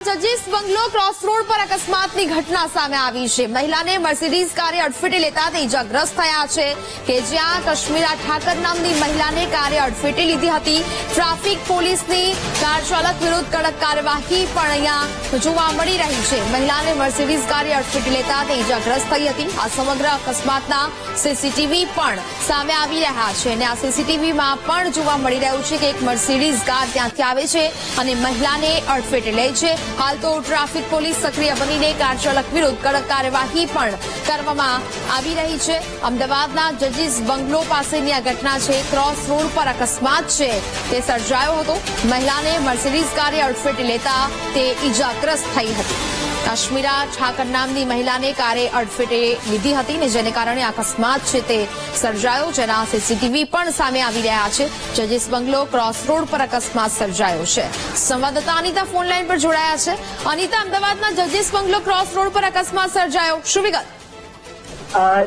જજીસ બંગલો cross road પર અકસ્માતની ઘટના સામે આવી છે। મહિલાને મર્સિડીઝ કારે અડફેટે લેતા તે ઇજાગ્રસ્ત થયા છે કે જ્યાં કશ્મીરા ઠાકર નામની મહિલાને કારે અડફેટે લીધી હતી। ટ્રાફિક પોલીસની કાર ચાલક વિરુદ્ધ કડક કાર્યવાહી પણ અહીંયા જોવા મળી રહી છે। મહિલાને મર્સિડીઝ કારે અડફેટે લેતા તે ઇજાગ્રસ્ત થઈ હતી। આ સમગ્ર અકસ્માતના સીસીટીવી પણ સામે આવી રહ્યા છે અને આ સીસીટીવીમાં પણ જોવા મળી રહ્યું છે કે એક મર્સિડીઝ કાર ત્યાંથી આવે છે અને મહિલાને અડફેટે લે છે। हाल तो ट्राफिक पुलिस सक्रिय बनीने कार चालक विरुद्ध कड़क कार्यवाही पण करवामां आवी रही छे। अमदावादना जजीस बंगलो पासेनी आ घटना छे। क्रोस रोड पर अकस्मात छे ते सर्जायो हतो। महिलाने मर्सिडीज कारे अडफेटे लेता ते इजाग्रस्त थई हती। काश्मीरा ठाकर नामनी महिलाने कारे अडफेटे લીધી હતી ને જેને કારણે અકસ્માત છે તે સર્જાયો, જેના સીસીટીવી પણ સામે આવી રહ્યા છે। જજીસ બંગલો ક્રોસ રોડ પર અકસ્માત સર્જાયો છે। સંવાદદાતા અનિતા ફોન લાઈન પર જોડાયા છે। અનિતા, અમદાવાદના જજીસ બંગલો ક્રોસ રોડ પર અકસ્માત સર્જાયો, શું વિગત?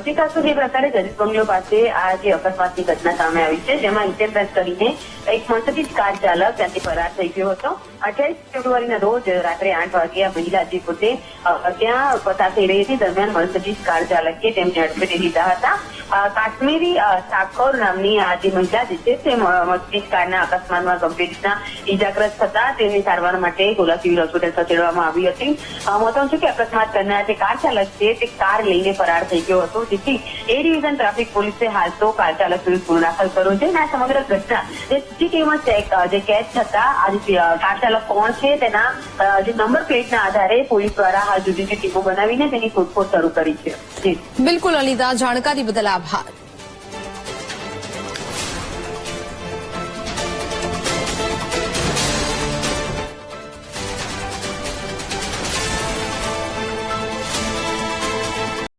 જે પ્રકારે જજીસ બંગલો પાસે આ જે અકસ્માતની ઘટના સામે આવી છે, જેમાં ઇન્ટેમ્પેસ કરીને એક મર્સિડીઝ કાર ચાલક ત્યાંથી ફરાર થઈ ગયો હતો। 28 ફેબ્રુઆરીના રોજ રાત્રે 8 વાગે આ મહિલા જે પોતે ત્યાં પસાર થઈ રહી હતી, દરમિયાન મર્સિડીઝ કાર ચાલકે તેમને અડફેટે લીધા હતા। કાશ્મીરી ઠાકોર નામની આ જે મહિલા જે છે તે મર્સિડીઝ કારના અકસ્માતમાં ગંભીર રીતના ઇજાગ્રસ્ત થતા તેની સારવાર માટે ગોલા સિવિલ હોસ્પિટલ ખસેડવામાં આવી હતી। મહત્વનું છે કે અકસ્માત કરનાર જે કાર ચાલક છે તે કાર લઈને ફરાર થઈ ગયો હતો, જેથી એ ડિવિઝન ટ્રાફિક પોલીસે હાલ તો કાર ચાલક વિરુદ્ધ ગુનો દાખલ કર્યો છે અને આ સમગ્ર ઘટના જે સીસીટીવીમાં જે કેચ થતા આ જે કાર ચાલક કોણ છે તેના જે નંબર પ્લેટના આધારે પોલીસ દ્વારા હાલ જુદી જુદી ટીમો બનાવીને તેની શોધખોળ શરૂ કરી છે। બિલકુલ અનિતા, જાણકારી બદલ આભાર।